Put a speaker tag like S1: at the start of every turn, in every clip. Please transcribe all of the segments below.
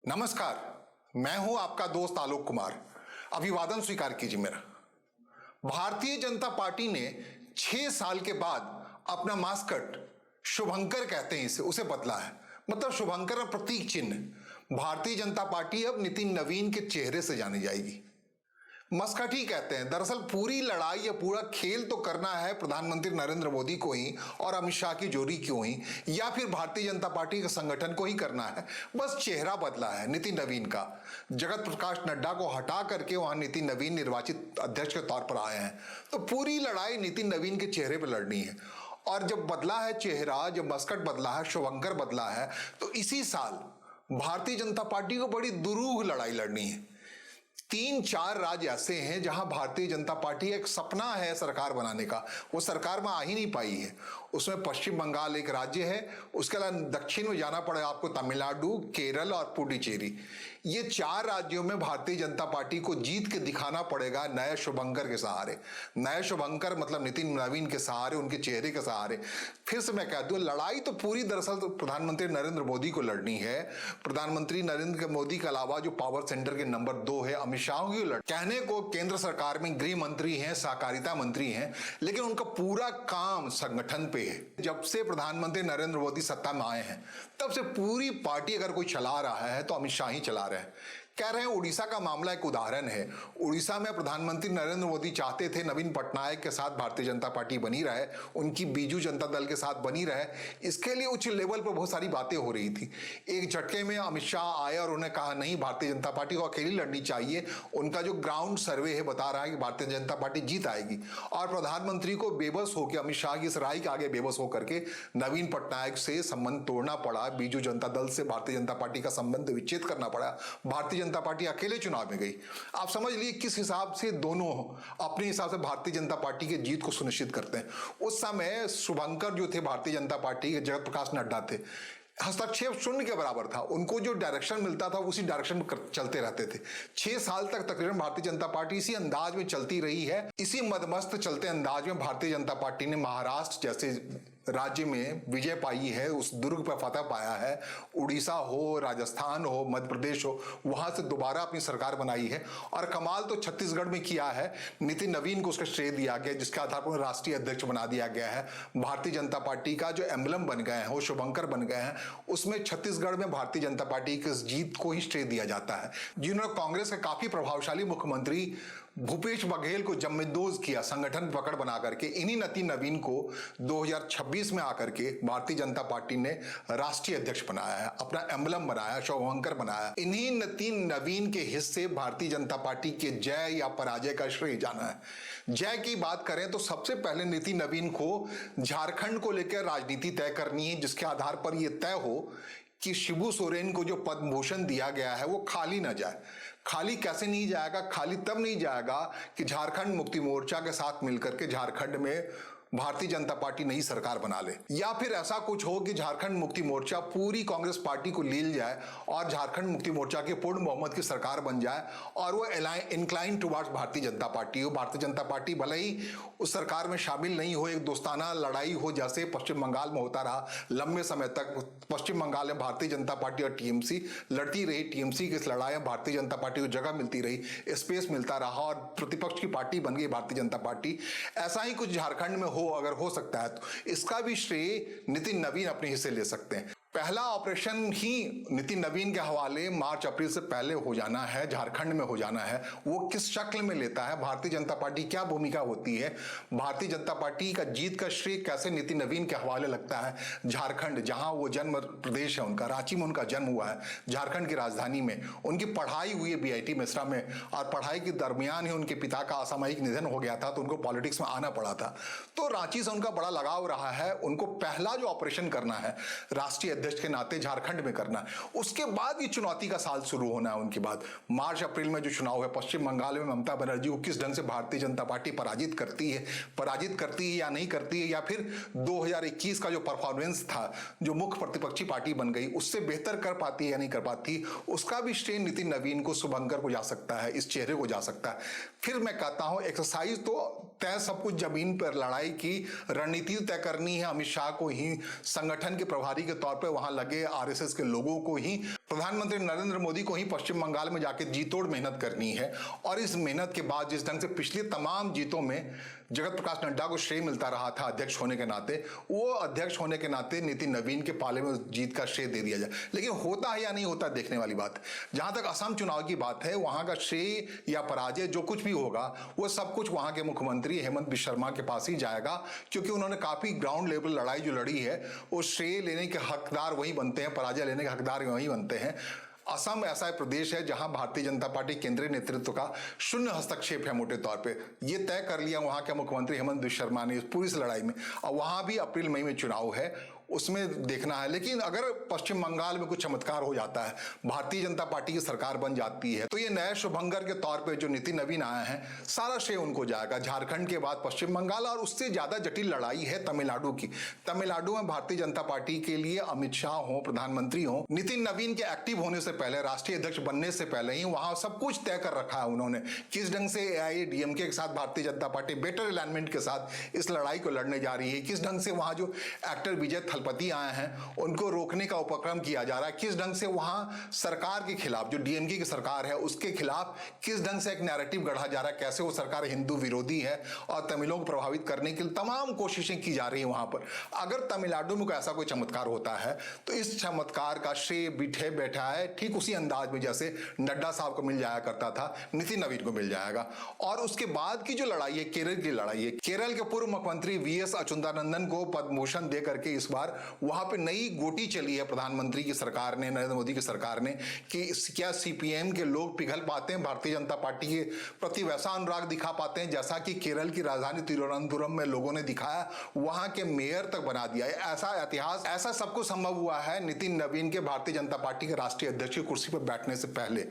S1: नमस्कार, मैं हूं आपका दोस्त आलोक कुमार। अभिवादन स्वीकार कीजिए मेरा। भारतीय जनता पार्टी ने 6 साल के बाद अपना मास्कट, शुभंकर कहते हैं इसे, उसे बदला है। मतलब शुभंकर का प्रतीक चिन्ह। भारतीय जनता पार्टी अब नितिन नवीन के चेहरे से जानी जाएगी। मस्कट ही कहते हैं। दरअसल पूरी लड़ाई या पूरा खेल तो करना है प्रधानमंत्री नरेंद्र मोदी को ही और अमित शाह की जोड़ी क्यों ही, या फिर भारतीय जनता पार्टी के संगठन को ही करना है। बस चेहरा बदला है नितिन नवीन का। जगत प्रकाश नड्डा को हटा करके वहां नितिन नवीन निर्वाचित अध्यक्ष के तौर पर आए हैं। तो पूरी लड़ाई नितिन नवीन के चेहरे पर लड़नी है। और जब बदला है चेहरा, जब मस्कट बदला है, शुभंकर बदला है, तो इसी साल भारतीय जनता पार्टी को बड़ी दुरूह लड़ाई लड़नी है। 3-4 राज्य ऐसे हैं जहां भारतीय जनता पार्टी एक सपना है सरकार बनाने का, वो सरकार में आ ही नहीं पाई है। उसमें पश्चिम बंगाल एक राज्य है, उसके अलावा दक्षिण में जाना पड़ेगा आपको तमिलनाडु, केरल और पुडुचेरी। ये 4 राज्यों में भारतीय जनता पार्टी को जीत के दिखाना पड़ेगा नए शुभंकर के सहारे। नए शुभंकर मतलब नितिन नवीन के सहारे, उनके चेहरे के सहारे। फिर से मैं कह दूं, लड़ाई तो पूरी दरअसल तो प्रधानमंत्री नरेंद्र मोदी को लड़नी है। प्रधानमंत्री नरेंद्र मोदी के अलावा जो पावर सेंटर के नंबर 2 है अमित शाह की लड़। कहने को केंद्र सरकार में गृह मंत्री हैं, सहकारिता मंत्री हैं, लेकिन उनका पूरा काम संगठन पे है। जब से प्रधानमंत्री नरेंद्र मोदी सत्ता में आए हैं, तब से पूरी पार्टी अगर कोई चला रहा है तो अमित शाह ही चला रहे हैं। कह रहे हैं उड़ीसा का मामला एक उदाहरण है। उड़ीसा में प्रधानमंत्री नरेंद्र मोदी चाहते थे नवीन पटनायक के साथ भारतीय जनता पार्टी बनी रहे, उनकी बीजू जनता दल के साथ बनी रहे। इसके लिए उच्च लेवल पर बहुत सारी बातें हो रही थी। एक झटके में अमित शाह आए और उन्होंने कहा नहीं, भारतीय जनता पार्टी को अकेली लड़नी चाहिए। उनका जो ग्राउंड सर्वे है बता रहा है कि भारतीय जनता पार्टी जीत आएगी। और प्रधानमंत्री को बेबस होकर, अमित शाह की इस राय के आगे बेबस होकर के नवीन पटनायक से संबंध तोड़ना पड़ा। बीजू जनता दल से भारतीय जनता पार्टी का संबंध विच्छेद करना पड़ा। भारतीय जनता पार्टी अकेले चुनाव में गई। आप समझ लिए किस हिसाब से दोनों अपने हिसाब से भारतीय जनता पार्टी की जीत को सुनिश्चित करते हैं। उस समय शुभंकर जो थे भारतीय जनता पार्टी के, जगत प्रकाश नड्डा थे, हस्तक्षेप शून्य के बराबर था। उनको जो डायरेक्शन मिलता था उसी डायरेक्शन में चलते रहते थे। 6 साल तक तकरीबन भारतीय जनता पार्टी इसी अंदाज में चलती रही है। इसी मदमस्त चलते अंदाज में भारतीय जनता पार्टी ने महाराष्ट्र जैसे राज्य में विजय पाई है, उस दुर्ग पर फतह पाया है। उड़ीसा हो, राजस्थान हो, मध्य प्रदेश हो, वहां से दोबारा अपनी सरकार बनाई है। और कमाल तो छत्तीसगढ़ में किया है। नितिन नवीन को उसका श्रेय दिया गया, जिसके आधार पर राष्ट्रीय अध्यक्ष बना दिया गया है। भारतीय जनता पार्टी का जो एम्बलम बन गए हैं, वो शुभंकर बन गए हैं। उसमें छत्तीसगढ़ में भारतीय जनता पार्टी की जीत को ही श्रेय दिया जाता है। जिन्होंने कांग्रेस के काफी प्रभावशाली मुख्यमंत्री भूपेश बघेल को जम्मेदोज किया, संगठन पकड़ बना करके। इन्हीं नितिन नवीन को 2026 में आकर के भारतीय जनता पार्टी ने राष्ट्रीय अध्यक्ष बनाया है, अपना एम्बलम बनाया, शुभंकर बनाया। इन्हीं नितिन नवीन के हिस्से भारतीय जनता पार्टी के जय या पराजय का श्रेय जाना है। जय की बात करें तो सबसे पहले नितिन नवीन को झारखंड को लेकर राजनीति तय करनी है, जिसके आधार पर यह तय हो कि शिबू सोरेन को जो पद्म भूषण दिया गया है वो खाली ना जाए। खाली कैसे नहीं जाएगा? खाली तब नहीं जाएगा कि झारखंड मुक्ति मोर्चा के साथ मिलकर के झारखंड में भारतीय जनता पार्टी नई सरकार बना ले, या फिर ऐसा कुछ हो कि झारखंड मुक्ति मोर्चा पूरी कांग्रेस पार्टी को लील जाए और झारखंड मुक्ति मोर्चा की पूर्ण बहुमत की सरकार बन जाए और वो incline towards Bharatiya Janata party हो। भारतीय जनता पार्टी भले ही उस सरकार में शामिल नहीं हो, एक दोस्ताना लड़ाई हो जैसे पश्चिम बंगाल में होता रहा लंबे समय तक। पश्चिम बंगाल में भारतीय जनता पार्टी और टीएमसी लड़ती रही। टीएमसी की इस लड़ाई में भारतीय जनता पार्टी को जगह मिलती रही, स्पेस मिलता रहा और प्रतिपक्ष की पार्टी बन गई भारतीय जनता पार्टी। ऐसा ही कुछ झारखंड में हो, अगर हो सकता है तो इसका भी श्रेय नितिन नवीन अपने हिस्से ले सकते हैं। पहला ऑपरेशन ही नितिन नवीन के हवाले मार्च अप्रैल से पहले हो जाना है, झारखंड में हो जाना है। वो किस शक्ल में लेता है, भारतीय जनता पार्टी क्या भूमिका होती है, भारतीय जनता पार्टी का जीत का श्रेय कैसे नितिन नवीन के हवाले लगता है। झारखंड जहां वो जन्म प्रदेश है उनका, रांची में उनका जन्म हुआ है, झारखंड की राजधानी में उनकी पढ़ाई हुई है बीआईटी मिश्रा में, और पढ़ाई के दरमियान ही उनके पिता का असामयिक निधन हो गया था तो उनको पॉलिटिक्स में आना पड़ा था। तो रांची से उनका बड़ा लगाव रहा है। उनको पहला जो ऑपरेशन करना है राष्ट्रीय अध्यक्ष के नाते झारखंड में करना है। उसके बाद ये चुनौती का साल शुरू होना है। उनके बाद मार्च अप्रैल में जो चुनाव है पश्चिम बंगाल में, ममता बनर्जी को किस ढंग से भारतीय जनता पार्टी पराजित करती है या नहीं करती है, या फिर 2021 का जो परफॉर्मेंस था, जो मुख्य प्रतिपक्षी पार्टी बन गई, उससे बेहतर कर पाती है या नहीं कर पाती, उसका भी श्रेय नितिन नवीन को, शुभंकर को जा सकता है, इस चेहरे को जा सकता है। फिर मैं कहता हूं एक्सरसाइज तो तय, सब कुछ जमीन पर लड़ाई की रणनीति तय करनी है। अमित शाह को ही संगठन के प्रभारी के तौर पर वहां लगे आरएसएस के लोगों को ही, प्रधानमंत्री नरेंद्र मोदी को ही पश्चिम बंगाल में जाके जी तोड़ मेहनत करनी है। और इस मेहनत के बाद जिस ढंग से पिछली तमाम जीतों में जगत प्रकाश नड्डा को श्रेय मिलता रहा था अध्यक्ष होने के नाते, वो अध्यक्ष होने के नाते नितिन नवीन के पाले में जीत का श्रेय दे दिया जाए। लेकिन होता है या नहीं होता देखने वाली बात। जहां तक असम चुनाव की बात है, वहां का श्रेय या पराजय जो कुछ भी होगा वो सब कुछ वहां के मुख्यमंत्री हेमंत बिश्व शर्मा के पास ही जाएगा, क्योंकि उन्होंने काफी ग्राउंड लेवल लड़ाई जो लड़ी है वो श्रेय लेने के हकदार वही बनते हैं, पराजय लेने के हकदार वही बनते हैं। असम ऐसा एक प्रदेश है जहां भारतीय जनता पार्टी केंद्रीय नेतृत्व का शून्य हस्तक्षेप है। मोटे तौर पे ये तय कर लिया वहां के मुख्यमंत्री हेमंत बिश्व शर्मा ने इस पूरी इस लड़ाई में, और वहां भी अप्रैल मई में चुनाव है, उसमें देखना है। लेकिन अगर पश्चिम बंगाल में कुछ चमत्कार हो जाता है, भारतीय जनता पार्टी की सरकार बन जाती है, तो ये नए शुभंकर के तौर पे जो नितिन नवीन आए हैं, सारा श्रेय उनको जाएगा। झारखंड के बाद पश्चिम बंगाल, और उससे ज्यादा जटिल लड़ाई है तमिलनाडु की। तमिलनाडु में भारतीय जनता पार्टी के लिए अमित शाह हो, प्रधानमंत्री हो, नितिन नवीन के एक्टिव होने से पहले, राष्ट्रीय अध्यक्ष बनने से पहले ही वहां सब कुछ तय कर रखा है उन्होंने, किस ढंग से एआईएडीएमके के साथ Bharatiya Janata party better alignment के साथ इस लड़ाई को लड़ने जा रही है, किस ढंग से वहां जो एक्टर विजय थलपति आए हैं उनको रोकने का उपक्रम किया जा रहा है, किस ढंग से वहां सरकार के खिलाफ, जो डीएमके की सरकार है उसके खिलाफ किस ढंग से एक नैरेटिव गढ़ा जा रहा है, कैसे वो सरकार हिंदू विरोधी है और तमिलों को प्रभावित करने के लिए तमाम कोशिशें की जा रही है वहां पर। अगर तमिलनाडु में ऐसा कोई चमत्कार होता है तो इस चमत्कार का श्रेय बिठे बैठा है ठीक उसी अंदाज में जैसे नड्डा साहब को मिल जाया करता था, नितिन नवीन को मिल जाएगा। और उसके बाद की जो लड़ाई है, केरल की लड़ाई है, केरल के पूर्व मुख्यमंत्री वीएस अच्युतानंदन को पद्म भूषण दे करके इस बार वहां पे नई गोटी चली है प्रधानमंत्री की सरकार ने, नरेंद्र मोदी की सरकार ने, कि क्या सीपीएम के लोग पिघल पाते हैं, भारतीय जनता पार्टी के प्रति वैसा अनुराग दिखा पाते हैं जैसा कि केरल की राजधानी तिरुवनंतपुरम में लोगों ने दिखाया, वहां के मेयर तक बना दिया है। ऐसा इतिहास, ऐसा सब कुछ संभव हुआ है नितिन नवीन के भारतीय जनता पार्टी के राष्ट्रीय अध्यक्ष की कुर्सी पर बैठने से पहले।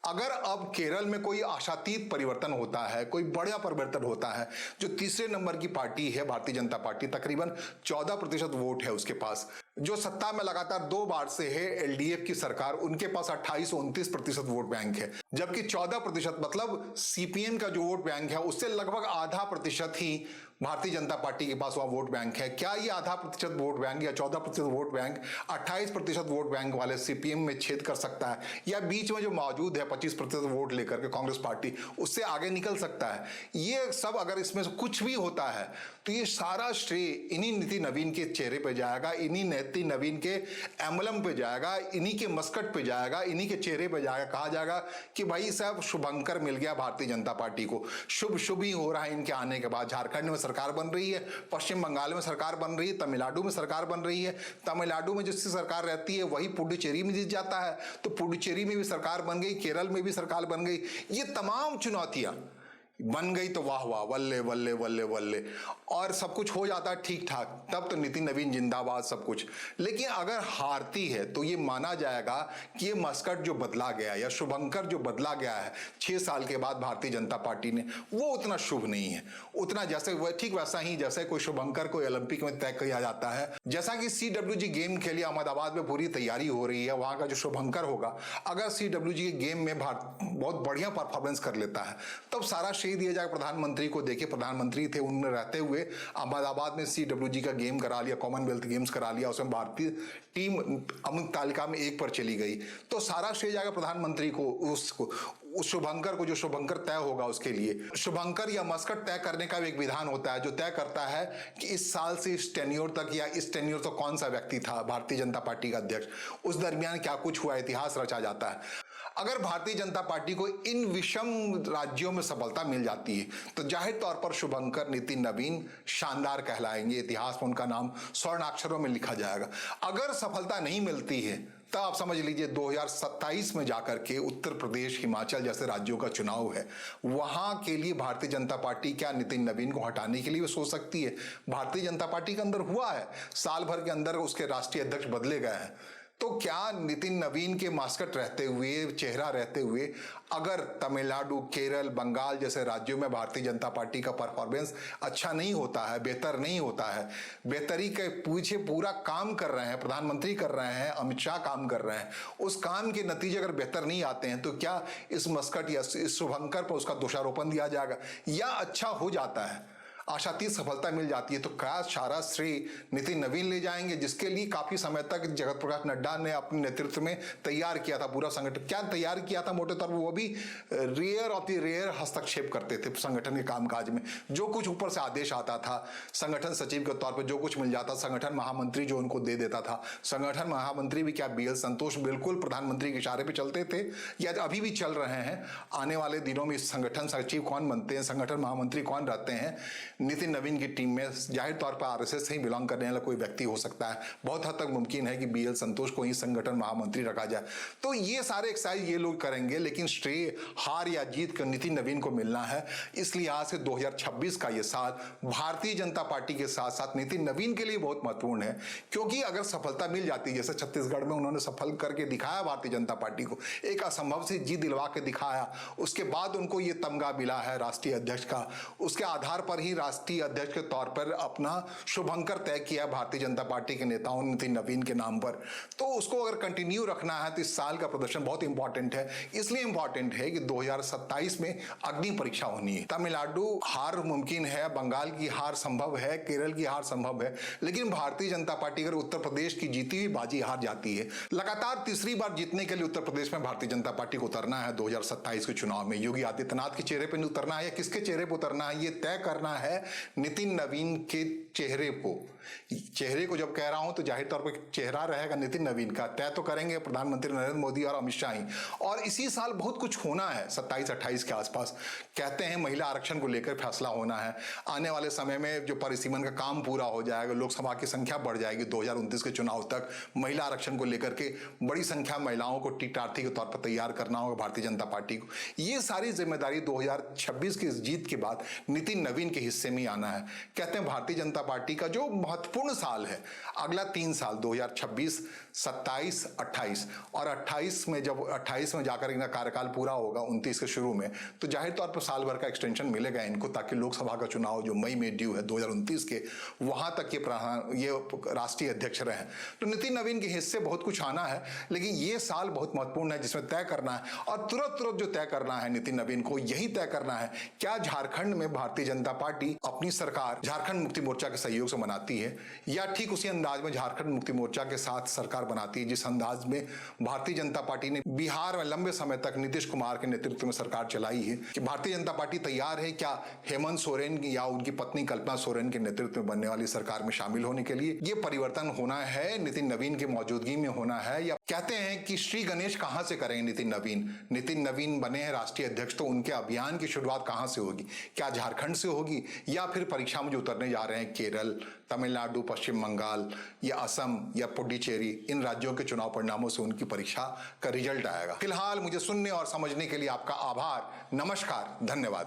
S1: अगर अब केरल में कोई आशातीत परिवर्तन होता है, कोई बड़ा परिवर्तन होता है, जो तीसरे नंबर की पार्टी है भारतीय जनता पार्टी, तकरीबन 14% वोट है उसके पास, जो सत्ता में लगातार 2 बार से है एलडीएफ की सरकार, उनके पास 28-29% वोट बैंक है, जबकि 14% मतलब सीपीएम का जो वोट बैंक है उससे लगभग आधा प्रतिशत ही भारतीय जनता पार्टी के पास वहां वोट बैंक है। क्या ये आधा प्रतिशत वोट बैंक या 14% वोट बैंक 28% वोट बैंक वाले सीपीएम में छेद कर सकता है, या बीच में जो मौजूद है 25% वोट लेकर के कांग्रेस पार्टी, उससे आगे निकल सकता है? ये सब अगर इसमें से कुछ भी होता है तो ये सारा श्रेय इन्हीं नितिन नवीन के चेहरे पे जाएगा, इन्हीं नितिन नवीन के एम्बलम पे जाएगा, इन्हीं के मस्कट पे जाएगा, इन्हीं के चेहरे पे जाएगा। कहा जाएगा कि भाई साहब शुभंकर मिल गया भारतीय जनता पार्टी को, शुभ शुभ ही हो रहा है इनके आने के बाद। झारखंड में सरकार बन रही है, पश्चिम बंगाल में सरकार बन रही है, तमिलनाडु में सरकार बन रही है। तमिलनाडु में जिसकी सरकार रहती है वही पुडुचेरी में जीत जाता है, तो पुडुचेरी में भी सरकार बन गई, केरल में भी सरकार बन गई। ये तमाम चुनौतियां बन गई तो वाह वाह, वल्ले वल्ले वल्ले वल्ले, और सब कुछ हो जाता है ठीक ठाक, तब तो नितिन नवीन जिंदाबाद सब कुछ। लेकिन अगर हारती है तो ये माना जाएगा कि ये मस्कट जो बदला गया या शुभंकर जो बदला गया है 6 साल के बाद भारतीय जनता पार्टी ने, वो उतना शुभ नहीं है, उतना जैसे ठीक वैसा ही जैसे कोई शुभंकर को ओलंपिक में तय किया जाता है, जैसा कि CWG गेम के लिए अहमदाबाद में पूरी तैयारी हो रही है, वहां का जो शुभंकर होगा अगर CWG गेम में बहुत बढ़िया परफॉर्मेंस कर लेता है तब सारा श्रेय दिया जाएगा प्रधानमंत्री को। देखिए प्रधानमंत्री थे, उन्होंने रहते हुए अहमदाबाद में CWG का गेम करा लिया, कॉमनवेल्थ गेम्स करा लिया, उसमें भारतीय टीम अमृत तालिका में 1 पर चली गई, तो सारा श्रेय जाएगा प्रधानमंत्री को, उसको, उस शुभंकर को, जो शुभंकर तय होगा उसके लिए। शुभंकर या मस्कट तय करने का एक विधान होता है जो तय करता है कि इस साल से इस टेन्योर तक या इस टेन्योर तक कौन सा व्यक्ति था भारतीय जनता पार्टी का अध्यक्ष, उस दरमियान क्या कुछ हुआ, इतिहास रचा जाता है। अगर भारतीय जनता पार्टी को इन विषम राज्यों में सफलता मिल जाती है तो जाहिर तौर पर शुभंकर, नितिन नवीन शानदार कहलाएंगे, इतिहास में उनका नाम स्वर्णाक्षरों में लिखा जाएगा। अगर सफलता नहीं मिलती है तो आप समझ लीजिए 2027 में जाकर के उत्तर प्रदेश, हिमाचल जैसे राज्यों का चुनाव है, वहां के लिए भारतीय जनता पार्टी क्या नितिन नवीन को हटाने के लिए सोच सकती है? भारतीय जनता पार्टी के अंदर हुआ है, साल भर के अंदर उसके राष्ट्रीय अध्यक्ष बदले गए हैं, तो क्या नितिन नवीन के मास्कट रहते हुए, चेहरा रहते हुए, अगर तमिलनाडु, केरल, बंगाल जैसे राज्यों में भारतीय जनता पार्टी का परफॉर्मेंस अच्छा नहीं होता है, बेहतर नहीं होता है, बेहतरी के पीछे पूरा काम कर रहे हैं, प्रधानमंत्री कर रहे हैं, अमित शाह काम कर रहे हैं, उस काम के नतीजे अगर बेहतर नहीं आते हैं तो क्या इस मस्कट या इस शुभंकर पर उसका दोषारोपण दिया जाएगा? या अच्छा हो जाता है, आशातीत सफलता मिल जाती है तो क्या सारा श्रेय नितिन नवीन ले जाएंगे, जिसके लिए काफी समय तक जगत प्रकाश नड्डा ने अपने नेतृत्व में तैयार किया था पूरा संगठन। क्या तैयार किया था मोटे तौर पर, वो भी रेयर ऑफ द रेयर हस्तक्षेप करते थे संगठन के कामकाज में। जो कुछ ऊपर से आदेश आता था, संगठन सचिव के तौर पर जो कुछ मिल जाता, संगठन महामंत्री जो उनको दे देता था, संगठन महामंत्री भी क्या BL संतोष बिल्कुल प्रधानमंत्री के इशारे पे चलते थे या अभी भी चल रहे हैं। आने वाले दिनों में संगठन सचिव कौन बनते हैं, संगठन महामंत्री कौन रहते हैं, नितिन नवीन की टीम में जाहिर तौर पर RSS से ही बिलोंग करने वाला कोई व्यक्ति हो सकता है। बहुत हद तक मुमकिन है कि BL संतोष को ही संगठन महामंत्री रखा जाए। तो ये सारे एक्सरसाइज ये लोग करेंगे, लेकिन श्रेय हार या जीत का नितिन नवीन को मिलना है। इसलिए आज से 2026 का ये साल भारतीय जनता पार्टी के साथ साथ नितिन नवीन के लिए बहुत महत्वपूर्ण है, क्योंकि अगर सफलता मिल जाती है, जैसे छत्तीसगढ़ में उन्होंने सफल करके दिखाया भारतीय जनता पार्टी को, एक असंभव से जीत दिलवा के दिखाया, उसके बाद उनको ये तमगा मिला है राष्ट्रीय अध्यक्ष का। उसके आधार पर ही राष्ट्रीय अध्यक्ष के तौर पर अपना शुभंकर तय किया भारतीय जनता पार्टी के नेताओं ने नितिन नवीन के नाम पर। तो उसको अगर कंटिन्यू रखना है तो इस साल का प्रदर्शन बहुत इंपॉर्टेंट है। इसलिए इंपॉर्टेंट है कि 2027 में अग्नि परीक्षा होनी है। तमिलनाडु हार मुमकिन है, बंगाल की हार संभव है, केरल की हार संभव है, लेकिन भारतीय जनता पार्टी अगर उत्तर प्रदेश की जीती हुई बाजी हार जाती है, लगातार तीसरी बार जीतने के लिए उत्तर प्रदेश में भारतीय जनता पार्टी को उतरना है 2027 के चुनाव में। योगी आदित्यनाथ के चेहरे पर उतरना है या किसके चेहरे पर उतरना है, ये तय करना है नितिन नवीन के चेहरे को। चेहरे को जब कह रहा हूं तो जाहिर तौर पर चेहरा रहेगा नितिन नवीन का। तय तो करेंगे प्रधानमंत्री नरेंद्र मोदी और अमित शाह ही। और इसी साल बहुत कुछ होना है 27-28 के आसपास। कहते हैं महिला आरक्षण को लेकर फैसला होना है। आने वाले समय में जो परिसीमन का काम पूरा हो जाएगा, लोकसभा की संख्या बढ़ जाएगी 2029 के चुनाव तक। महिला आरक्षण को लेकर के बड़ी संख्या महिलाओं को टीटार्थी के तौर पर तैयार करना होगा भारतीय जनता पार्टी को। ये सारी जिम्मेदारी 2026 की जीत के बाद नितिन नवीन के हिस्से में आना है। कहते हैं भारतीय जनता पार्टी का जो महत्वपूर्ण साल है, अगला 3 साल 2026, 27, 28 और 28 में, जब 28 में जाकर इनका कार्यकाल पूरा होगा 29 के शुरू में, तो जाहिर तौर पर साल भर का एक्सटेंशन मिलेगा इनको, ताकि लोकसभा का चुनाव जो मई में ड्यू है 2029 के, वहां तक ये राष्ट्रीय अध्यक्ष रहे। तो नितिन नवीन के हिस्से बहुत कुछ आना है, लेकिन ये साल बहुत महत्वपूर्ण है जिसमें तय करना है। और तुरंत जो तय करना है नितिन नवीन को, यही तय करना है क्या झारखंड में भारतीय जनता पार्टी अपनी सरकार झारखंड मुक्ति मोर्चा के सहयोग से बनाती है, या ठीक उसी अंदाज में झारखंड मुक्ति मोर्चा के साथ सरकार बनाती है जिस अंदाज में भारतीय जनता पार्टी ने बिहार में लंबे समय तक नीतीश कुमार के नेतृत्व में सरकार चलाई है। कि भारतीय जनता पार्टी तैयार है क्या हेमंत सोरेन या उनकी पत्नी कल्पना सोरेन के नेतृत्व में बनने वाली सरकार में शामिल होने के लिए? ये परिवर्तन होना है नितिन नवीन की मौजूदगी में होना है। या कहते हैं कि श्री गणेश कहां से करेंगे नितिन नवीन? नितिन नवीन बने हैं राष्ट्रीय अध्यक्ष, तो उनके अभियान की शुरुआत कहां से होगी? क्या झारखंड से होगी, या फिर परीक्षा में जो उतरने जा रहे हैं केरल, तमिलनाडु, पश्चिम बंगाल या असम या पुडुचेरी, इन राज्यों के चुनाव परिणामों से उनकी परीक्षा का रिजल्ट आएगा। फिलहाल मुझे सुनने और समझने के लिए आपका आभार। नमस्कार, धन्यवाद।